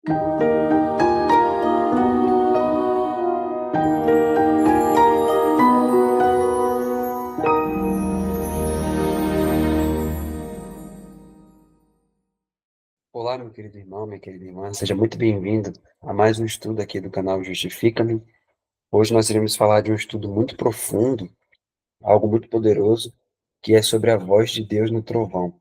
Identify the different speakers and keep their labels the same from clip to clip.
Speaker 1: Olá, meu querido irmão, minha querida irmã, seja muito bem-vindo a mais um estudo aqui do canal Justifica-me. Hoje nós iremos falar de um estudo muito profundo, algo muito poderoso, que é sobre a voz de Deus no trovão.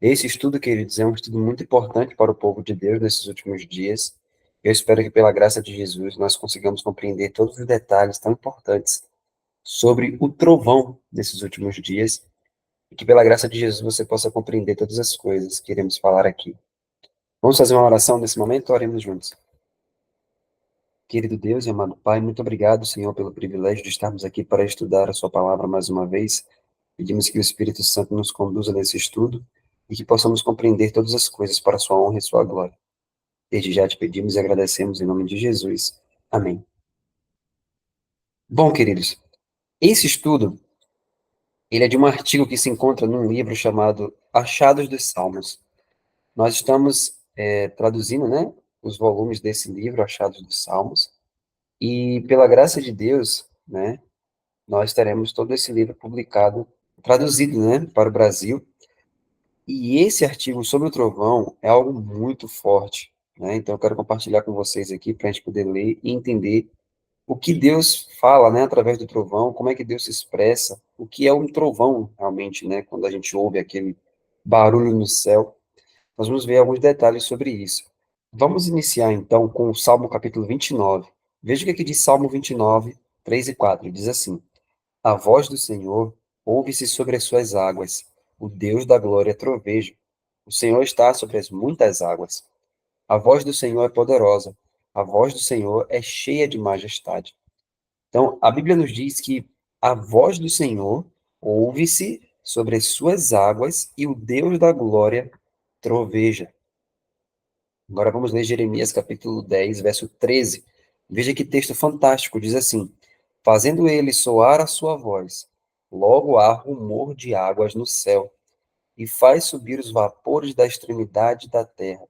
Speaker 1: Esse estudo, queridos, é um estudo muito importante para o povo de Deus nesses últimos dias. Eu espero que, pela graça de Jesus, nós consigamos compreender todos os detalhes tão importantes sobre o trovão nesses últimos dias e que, pela graça de Jesus, você possa compreender todas as coisas que iremos falar aqui. Vamos fazer uma oração nesse momento? Oremos juntos. Querido Deus e amado Pai, muito obrigado, Senhor, pelo privilégio de estarmos aqui para estudar a Sua palavra mais uma vez. Pedimos que o Espírito Santo nos conduza nesse estudo e que possamos compreender todas as coisas para a Sua honra e Sua glória. Desde já te pedimos e agradecemos em nome de Jesus. Amém. Bom, queridos, esse estudo, ele é de um artigo que se encontra num livro chamado Achados dos Salmos. Nós estamos traduzindo, né, os volumes desse livro, Achados dos Salmos, e pela graça de Deus, né, nós teremos todo esse livro publicado, traduzido, né, para o Brasil. E esse artigo sobre o trovão é algo muito forte, né? Então eu quero compartilhar com vocês aqui para a gente poder ler e entender o que Deus fala, né, através do trovão, como é que Deus se expressa, o que é um trovão realmente, né, quando a gente ouve aquele barulho no céu. Nós vamos ver alguns detalhes sobre isso. Vamos iniciar então com o Salmo capítulo 29. Veja o que aqui diz Salmo 29, 3 e 4. Diz assim: A voz do Senhor ouve-se sobre as suas águas. O Deus da glória troveja. O Senhor está sobre as muitas águas. A voz do Senhor é poderosa. A voz do Senhor é cheia de majestade. Então, a Bíblia nos diz que a voz do Senhor ouve-se sobre as suas águas e o Deus da glória troveja. Agora vamos ler Jeremias capítulo 10, verso 13. Veja que texto fantástico, diz assim: Fazendo ele soar a sua voz, logo há rumor de águas no céu, e faz subir os vapores da extremidade da terra.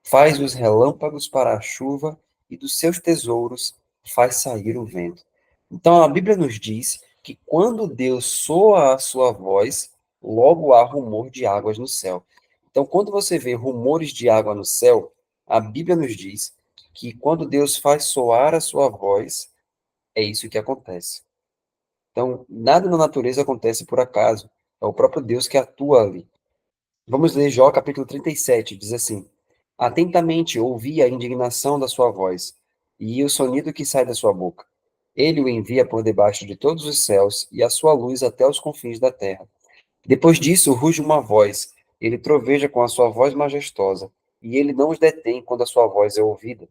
Speaker 1: Faz os relâmpagos para a chuva, e dos seus tesouros faz sair o vento. Então a Bíblia nos diz que quando Deus soa a sua voz, logo há rumor de águas no céu. Então, quando você vê rumores de água no céu, a Bíblia nos diz que quando Deus faz soar a sua voz, é isso que acontece. Então, nada na natureza acontece por acaso. É o próprio Deus que atua ali. Vamos ler Jó capítulo 37, diz assim: Atentamente ouvi a indignação da sua voz, e o sonido que sai da sua boca. Ele o envia por debaixo de todos os céus, e a sua luz até os confins da terra. Depois disso, ruge uma voz, ele troveja com a sua voz majestosa, e ele não os detém quando a sua voz é ouvida.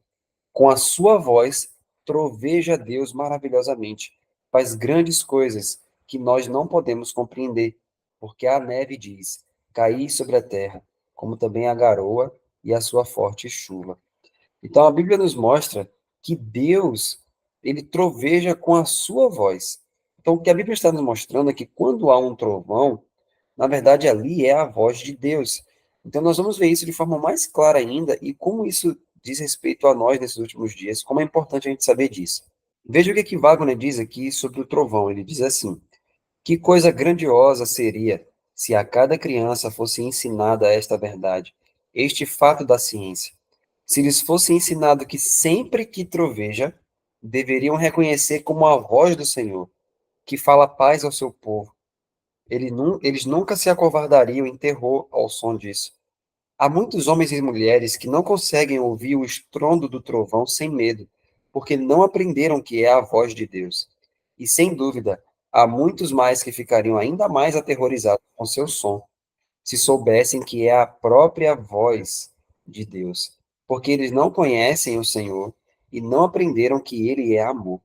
Speaker 1: Com a sua voz, troveja Deus maravilhosamente, faz grandes coisas que nós não podemos compreender, porque a neve diz: caí sobre a terra, como também a garoa e a sua forte chuva. Então a Bíblia nos mostra que Deus, ele troveja com a sua voz. Então o que a Bíblia está nos mostrando é que quando há um trovão, na verdade ali é a voz de Deus. Então nós vamos ver isso de forma mais clara ainda e como isso diz respeito a nós nesses últimos dias, como é importante a gente saber disso. Veja o que Wagner diz aqui sobre o trovão. Ele diz assim: que coisa grandiosa seria se a cada criança fosse ensinada esta verdade, este fato da ciência. Se lhes fosse ensinado que sempre que troveja, deveriam reconhecer como a voz do Senhor, que fala paz ao seu povo. Eles nunca se acovardariam em terror ao som disso. Há muitos homens e mulheres que não conseguem ouvir o estrondo do trovão sem medo, porque não aprenderam que é a voz de Deus. E sem dúvida, há muitos mais que ficariam ainda mais aterrorizados com seu som, se soubessem que é a própria voz de Deus, porque eles não conhecem o Senhor e não aprenderam que ele é amor.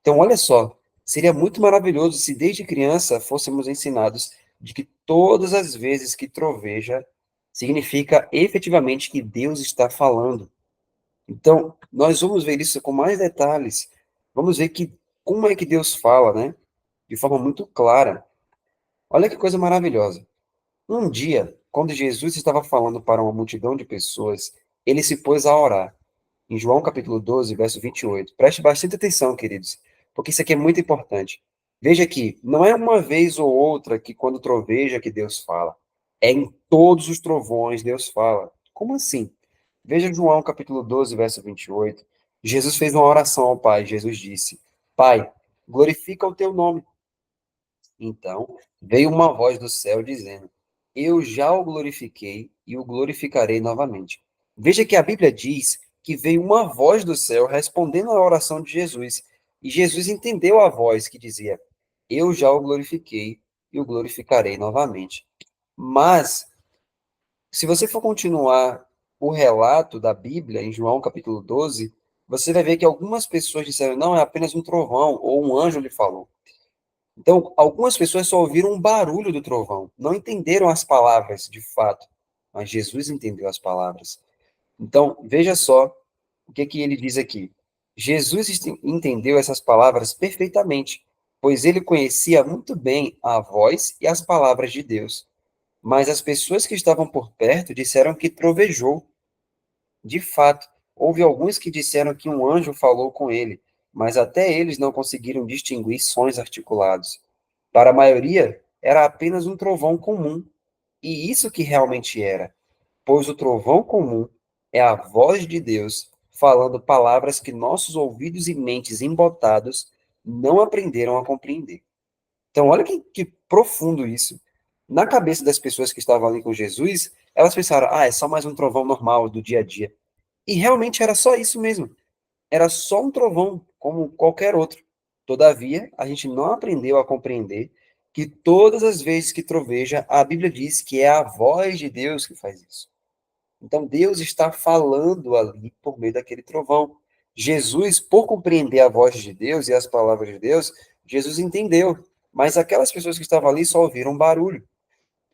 Speaker 1: Então, olha só, seria muito maravilhoso se desde criança fôssemos ensinados de que todas as vezes que troveja, significa efetivamente que Deus está falando. Então, nós vamos ver isso com mais detalhes. Vamos ver que como é que Deus fala, né? De forma muito clara. Olha que coisa maravilhosa. Um dia, quando Jesus estava falando para uma multidão de pessoas, ele se pôs a orar. Em João capítulo 12, verso 28. Preste bastante atenção, queridos, porque isso aqui é muito importante. Veja que não é uma vez ou outra que quando troveja que Deus fala. É em todos os trovões Deus fala. Como assim? Veja João capítulo 12, verso 28. Jesus fez uma oração ao Pai. Jesus disse: Pai, glorifica o teu nome. Então veio uma voz do céu dizendo: Eu já o glorifiquei e o glorificarei novamente. Veja que a Bíblia diz que veio uma voz do céu respondendo à oração de Jesus. E Jesus entendeu a voz que dizia: Eu já o glorifiquei e o glorificarei novamente. Mas, se você for continuar o relato da Bíblia, em João capítulo 12, você vai ver que algumas pessoas disseram: Não, é apenas um trovão, ou um anjo lhe falou. Então, algumas pessoas só ouviram um barulho do trovão, não entenderam as palavras de fato, mas Jesus entendeu as palavras. Então, veja só o que que ele diz aqui. Jesus entendeu essas palavras perfeitamente, pois ele conhecia muito bem a voz e as palavras de Deus. Mas as pessoas que estavam por perto disseram que trovejou. De fato, houve alguns que disseram que um anjo falou com ele, mas até eles não conseguiram distinguir sons articulados. Para a maioria, era apenas um trovão comum, e isso que realmente era, pois o trovão comum é a voz de Deus falando palavras que nossos ouvidos e mentes embotados não aprenderam a compreender. Então, olha que profundo isso. Na cabeça das pessoas que estavam ali com Jesus, elas pensaram: ah, é só mais um trovão normal do dia a dia. E realmente era só isso mesmo. Era só um trovão, como qualquer outro. Todavia, a gente não aprendeu a compreender que todas as vezes que troveja, a Bíblia diz que é a voz de Deus que faz isso. Então, Deus está falando ali por meio daquele trovão. Jesus, por compreender a voz de Deus e as palavras de Deus, Jesus entendeu. Mas aquelas pessoas que estavam ali só ouviram barulho.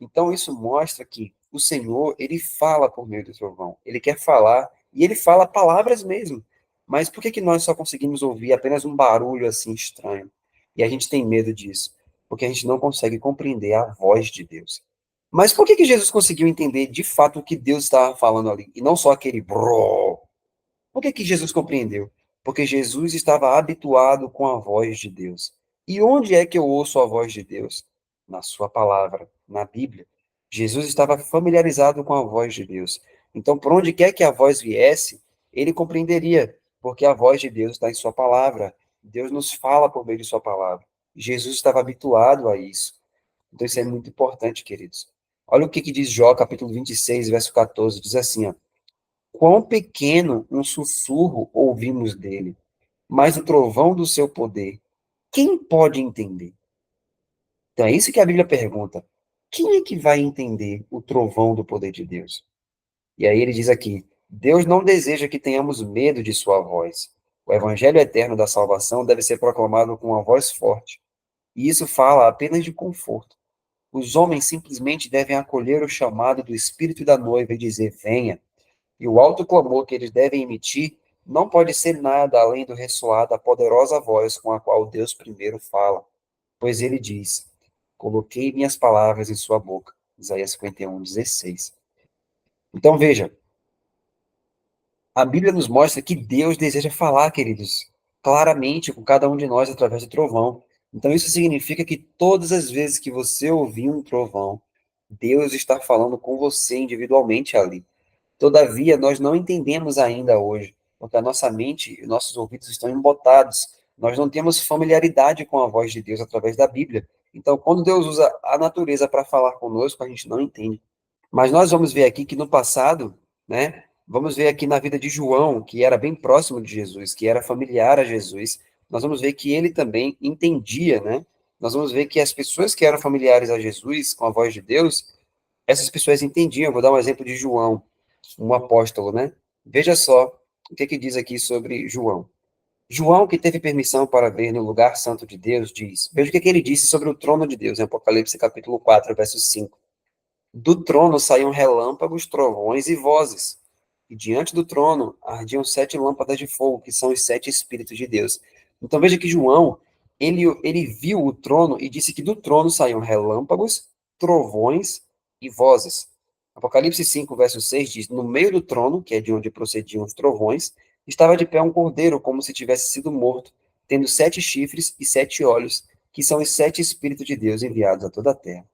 Speaker 1: Então, isso mostra que o Senhor, ele fala por meio do trovão. Ele quer falar, e ele fala palavras mesmo. Mas por que que nós só conseguimos ouvir apenas um barulho assim estranho? E a gente tem medo disso, porque a gente não consegue compreender a voz de Deus. Mas por que que Jesus conseguiu entender de fato o que Deus estava falando ali, e não só aquele brrr? Por que que Jesus compreendeu? Porque Jesus estava habituado com a voz de Deus. E onde é que eu ouço a voz de Deus? Na sua palavra, na Bíblia. Jesus estava familiarizado com a voz de Deus. Então, por onde quer que a voz viesse, ele compreenderia, porque a voz de Deus está em sua palavra. Deus nos fala por meio de sua palavra. Jesus estava habituado a isso. Então, isso é muito importante, queridos. Olha o que, que diz Jó, capítulo 26, verso 14. Diz assim, ó: Quão pequeno um sussurro ouvimos dele, mas o trovão do seu poder, quem pode entender? Então é isso que a Bíblia pergunta. Quem é que vai entender o trovão do poder de Deus? E aí ele diz aqui: Deus não deseja que tenhamos medo de sua voz. O evangelho eterno da salvação deve ser proclamado com uma voz forte. E isso fala apenas de conforto. Os homens simplesmente devem acolher o chamado do Espírito da noiva e dizer: venha. E o alto clamor que eles devem emitir não pode ser nada além do ressoar da poderosa voz com a qual Deus primeiro fala. Pois ele diz: Coloquei minhas palavras em sua boca. Isaías 51:16. Então veja, a Bíblia nos mostra que Deus deseja falar, queridos, claramente com cada um de nós através do trovão. Então isso significa que todas as vezes que você ouvir um trovão, Deus está falando com você individualmente ali. Todavia, nós não entendemos ainda hoje, porque a nossa mente e nossos ouvidos estão embotados. Nós não temos familiaridade com a voz de Deus através da Bíblia. Então, quando Deus usa a natureza para falar conosco, a gente não entende. Mas nós vamos ver aqui que no passado, né, vamos ver aqui na vida de João, que era bem próximo de Jesus, que era familiar a Jesus, nós vamos ver que ele também entendia, né? Nós vamos ver que as pessoas que eram familiares a Jesus, com a voz de Deus, essas pessoas entendiam. Eu vou dar um exemplo de João, um apóstolo, né? Veja só o que que diz aqui sobre João. João, que teve permissão para ver no lugar santo de Deus, diz, veja o que que ele disse sobre o trono de Deus, em Apocalipse capítulo 4, verso 5. Do trono saíam relâmpagos, trovões e vozes, e diante do trono ardiam 7 lâmpadas de fogo, que são os 7 Espíritos de Deus. Então veja que João, ele viu o trono e disse que do trono saíam relâmpagos, trovões e vozes. Apocalipse 5, verso 6 diz: No meio do trono, que é de onde procediam os trovões, estava de pé um cordeiro, como se tivesse sido morto, tendo 7 chifres e 7 olhos, que são os 7 Espíritos de Deus enviados a toda a terra.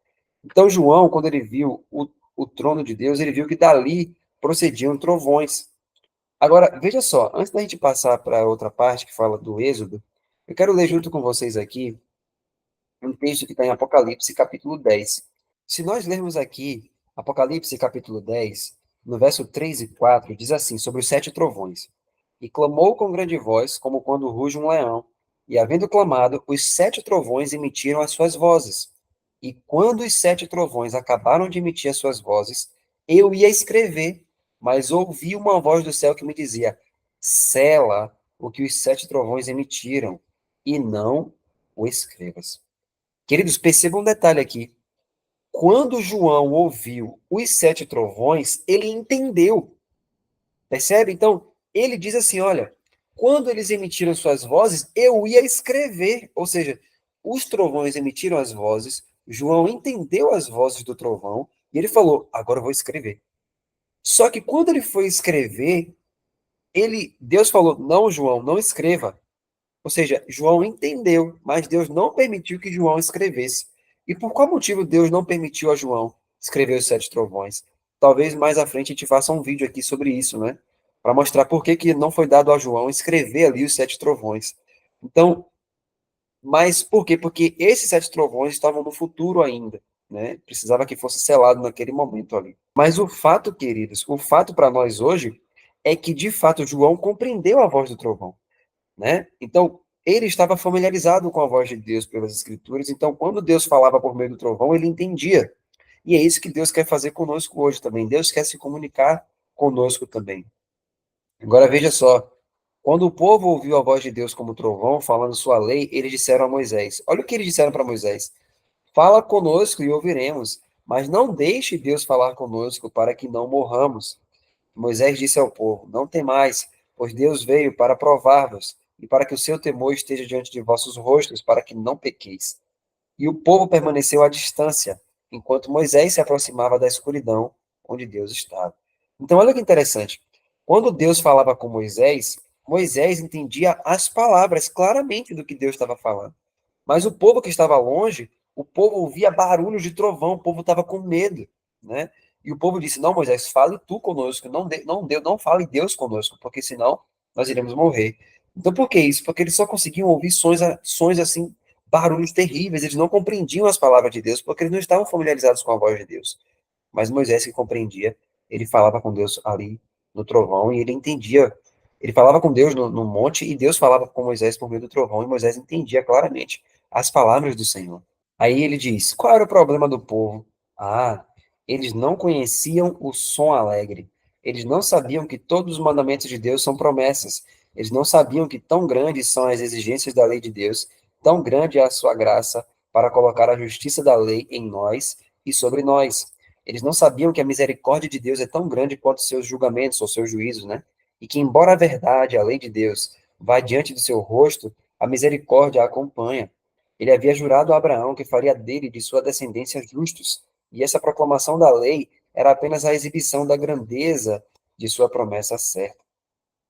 Speaker 1: Então, João, quando ele viu o trono de Deus, ele viu que dali procediam trovões. Agora, veja só, antes da gente passar para outra parte que fala do Êxodo, eu quero ler junto com vocês aqui um texto que está em Apocalipse, capítulo 10. Se nós lermos aqui Apocalipse, capítulo 10, no verso 3 e 4, diz assim, sobre os 7 trovões. E clamou com grande voz, como quando ruge um leão. E havendo clamado, os 7 trovões emitiram as suas vozes. E quando os 7 trovões acabaram de emitir as suas vozes, eu ia escrever, mas ouvi uma voz do céu que me dizia, sela o que os 7 trovões emitiram, e não o escrevas. Queridos, percebam um detalhe aqui. Quando João ouviu os 7 trovões, ele entendeu. Percebe? Então, ele diz assim: olha, quando eles emitiram suas vozes, eu ia escrever. Ou seja, os trovões emitiram as vozes, João entendeu as vozes do trovão, e ele falou: agora eu vou escrever. Só que quando ele foi escrever, Deus falou: não, João, não escreva. Ou seja, João entendeu, mas Deus não permitiu que João escrevesse. E por qual motivo Deus não permitiu a João escrever os 7 trovões? Talvez mais à frente a gente faça um vídeo aqui sobre isso, né? Para mostrar por que, que não foi dado a João escrever ali os 7 trovões. Então, mas por quê? Porque esses 7 trovões estavam no futuro ainda, né? Precisava que fosse selado naquele momento ali. Mas o fato, queridos, o fato para nós hoje é que, de fato, João compreendeu a voz do trovão, né? Então, ele estava familiarizado com a voz de Deus pelas Escrituras, então, quando Deus falava por meio do trovão, ele entendia. E é isso que Deus quer fazer conosco hoje também. Deus quer se comunicar conosco também. Agora, veja só. Quando o povo ouviu a voz de Deus como trovão, falando sua lei, eles disseram a Moisés. Olha o que eles disseram para Moisés. Fala conosco e ouviremos, mas não deixe Deus falar conosco para que não morramos. Moisés disse ao povo: Não temais, pois Deus veio para provar-vos, e para que o seu temor esteja diante de vossos rostos, para que não pequeis. E o povo permaneceu à distância, enquanto Moisés se aproximava da escuridão onde Deus estava. Então, olha que interessante. Quando Deus falava com Moisés, Moisés entendia as palavras claramente do que Deus estava falando. Mas o povo que estava longe, o povo ouvia barulhos de trovão, o povo estava com medo, né? E o povo disse: Não, Moisés, fale tu conosco, não fale Deus conosco, porque senão nós iremos morrer. Então, por que isso? Porque eles só conseguiam ouvir sons assim, barulhos terríveis, eles não compreendiam as palavras de Deus, porque eles não estavam familiarizados com a voz de Deus. Mas Moisés, que compreendia, ele falava com Deus ali no trovão e ele entendia. Ele falava com Deus no monte e Deus falava com Moisés por meio do trovão e Moisés entendia claramente as palavras do Senhor. Aí ele diz: qual era o problema do povo? Ah, eles não conheciam o som alegre. Eles não sabiam que todos os mandamentos de Deus são promessas. Eles não sabiam que tão grandes são as exigências da lei de Deus, tão grande é a sua graça para colocar a justiça da lei em nós e sobre nós. Eles não sabiam que a misericórdia de Deus é tão grande quanto seus julgamentos ou seus juízos, né? E que, embora a verdade, a lei de Deus, vá diante do seu rosto, a misericórdia a acompanha. Ele havia jurado a Abraão que faria dele e de sua descendência justos, e essa proclamação da lei era apenas a exibição da grandeza de sua promessa certa.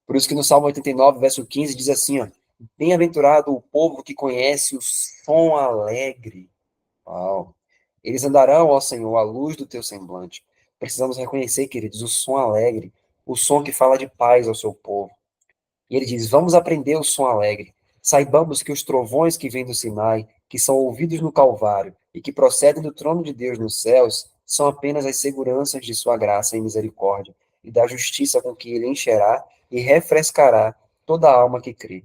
Speaker 1: Por isso que no Salmo 89, verso 15, diz assim, ó, bem-aventurado o povo que conhece o som alegre. Uau. Eles andarão, ó Senhor, à luz do teu semblante. Precisamos reconhecer, queridos, o som alegre, o som que fala de paz ao seu povo. E ele diz: Vamos aprender o som alegre. Saibamos que os trovões que vêm do Sinai, que são ouvidos no Calvário e que procedem do trono de Deus nos céus, são apenas as seguranças de sua graça e misericórdia e da justiça com que ele encherá e refrescará toda a alma que crê.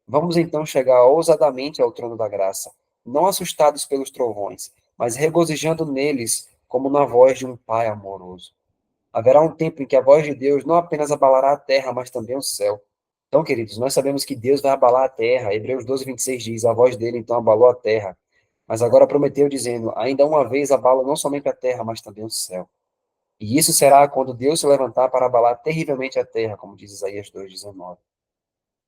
Speaker 1: Vamos então chegar ousadamente ao trono da graça, não assustados pelos trovões, mas regozijando neles como na voz de um pai amoroso. Haverá um tempo em que a voz de Deus não apenas abalará a terra, mas também o céu. Então, queridos, nós sabemos que Deus vai abalar a terra. Hebreus 12, 26 diz, a voz dele então abalou a terra. Mas agora prometeu dizendo, ainda uma vez abala não somente a terra, mas também o céu. E isso será quando Deus se levantar para abalar terrivelmente a terra, como diz Isaías 2,19.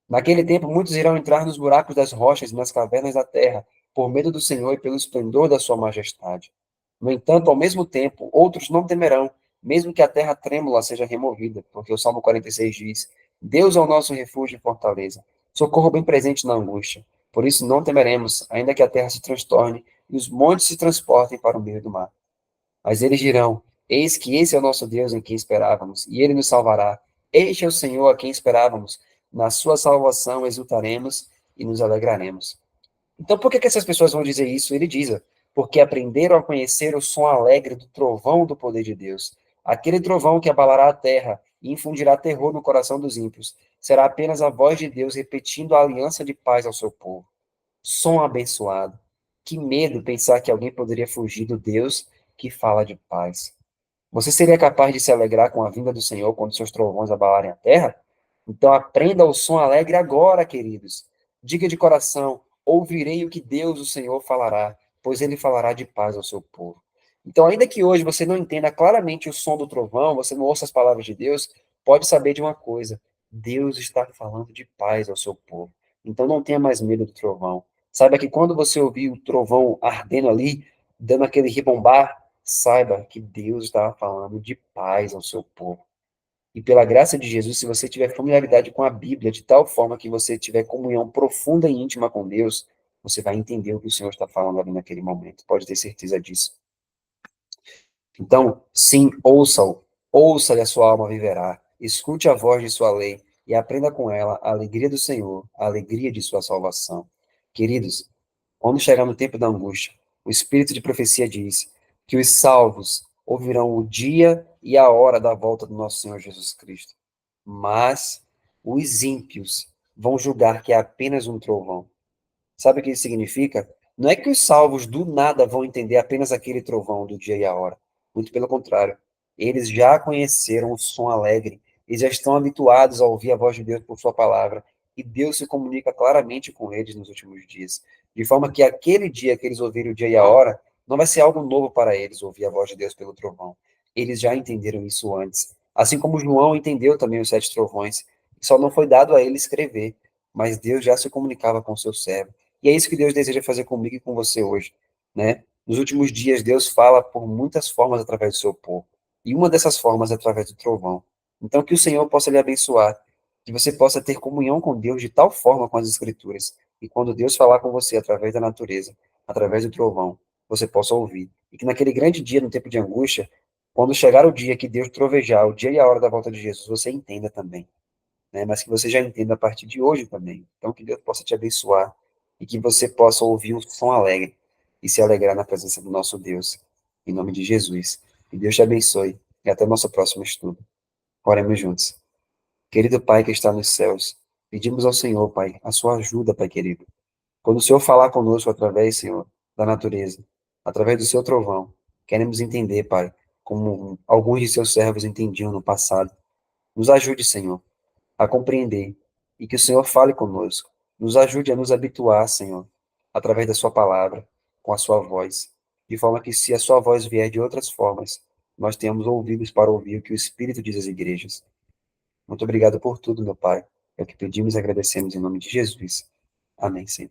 Speaker 1: Naquele tempo, muitos irão entrar nos buracos das rochas e nas cavernas da terra, por medo do Senhor e pelo esplendor da sua majestade. No entanto, ao mesmo tempo, outros não temerão, mesmo que a terra trêmula seja removida, porque o Salmo 46 diz: Deus é o nosso refúgio e fortaleza, socorro bem presente na angústia. Por isso não temeremos, ainda que a terra se transtorne e os montes se transportem para o meio do mar. Mas eles dirão: Eis que esse é o nosso Deus em quem esperávamos, e ele nos salvará. Este é o Senhor a quem esperávamos. Na sua salvação exultaremos e nos alegraremos. Então, por que que essas pessoas vão dizer isso? Ele diz: porque aprenderam a conhecer o som alegre do trovão do poder de Deus. Aquele trovão que abalará a terra e infundirá terror no coração dos ímpios. Será apenas a voz de Deus repetindo a aliança de paz ao seu povo. Som abençoado. Que medo pensar que alguém poderia fugir do Deus que fala de paz. Você seria capaz de se alegrar com a vinda do Senhor quando seus trovões abalarem a terra? Então aprenda o som alegre agora, queridos. Diga de coração: ouvirei o que Deus, o Senhor, falará, pois ele falará de paz ao seu povo. Então, ainda que hoje você não entenda claramente o som do trovão, você não ouça as palavras de Deus, pode saber de uma coisa: Deus está falando de paz ao seu povo. Então não tenha mais medo do trovão. Saiba que quando você ouvir o trovão ardendo ali, dando aquele ribombar, saiba que Deus estava falando de paz ao seu povo. E pela graça de Jesus, se você tiver familiaridade com a Bíblia, de tal forma que você tiver comunhão profunda e íntima com Deus, você vai entender o que o Senhor está falando ali naquele momento. Pode ter certeza disso. Então, sim, ouça-o. Ouça e a sua alma viverá. Escute a voz de sua lei e aprenda com ela a alegria do Senhor, a alegria de sua salvação. Queridos, quando chegar no tempo da angústia, o Espírito de profecia diz que os salvos ouvirão o dia e a hora da volta do nosso Senhor Jesus Cristo. Mas os ímpios vão julgar que é apenas um trovão. Sabe o que isso significa? Não é que os salvos do nada vão entender apenas aquele trovão do dia e a hora. Muito pelo contrário. Eles já conheceram o som alegre. Eles já estão habituados a ouvir a voz de Deus por sua palavra. E Deus se comunica claramente com eles nos últimos dias. De forma que aquele dia que eles ouvirem o dia e a hora, não vai ser algo novo para eles ouvir a voz de Deus pelo trovão. Eles já entenderam isso antes. Assim como João entendeu também os sete trovões. Só não foi dado a ele escrever. Mas Deus já se comunicava com o seu servo. E é isso que Deus deseja fazer comigo e com você hoje, né? Nos últimos dias, Deus fala por muitas formas através do seu povo. E uma dessas formas é através do trovão. Então, que o Senhor possa lhe abençoar, que você possa ter comunhão com Deus de tal forma com as Escrituras, e quando Deus falar com você através da natureza, através do trovão, você possa ouvir. E que naquele grande dia, no tempo de angústia, quando chegar o dia que Deus trovejar, o dia e a hora da volta de Jesus, você entenda também, né? Mas que você já entenda a partir de hoje também. Então, que Deus possa te abençoar e que você possa ouvir um som alegre e se alegrar na presença do nosso Deus. Em nome de Jesus. Que Deus te abençoe e até o nosso próximo estudo. Oremos juntos. Querido Pai que está nos céus, pedimos ao Senhor, Pai, a sua ajuda, Pai querido. Quando o Senhor falar conosco através, Senhor, da natureza, através do seu trovão, queremos entender, Pai, como alguns de seus servos entendiam no passado. Nos ajude, Senhor, a compreender e que o Senhor fale conosco. Nos ajude a nos habituar, Senhor, através da sua palavra, com a sua voz, de forma que se a sua voz vier de outras formas, nós tenhamos ouvidos para ouvir o que o Espírito diz às igrejas. Muito obrigado por tudo, meu Pai. É o que pedimos e agradecemos em nome de Jesus. Amém, Senhor.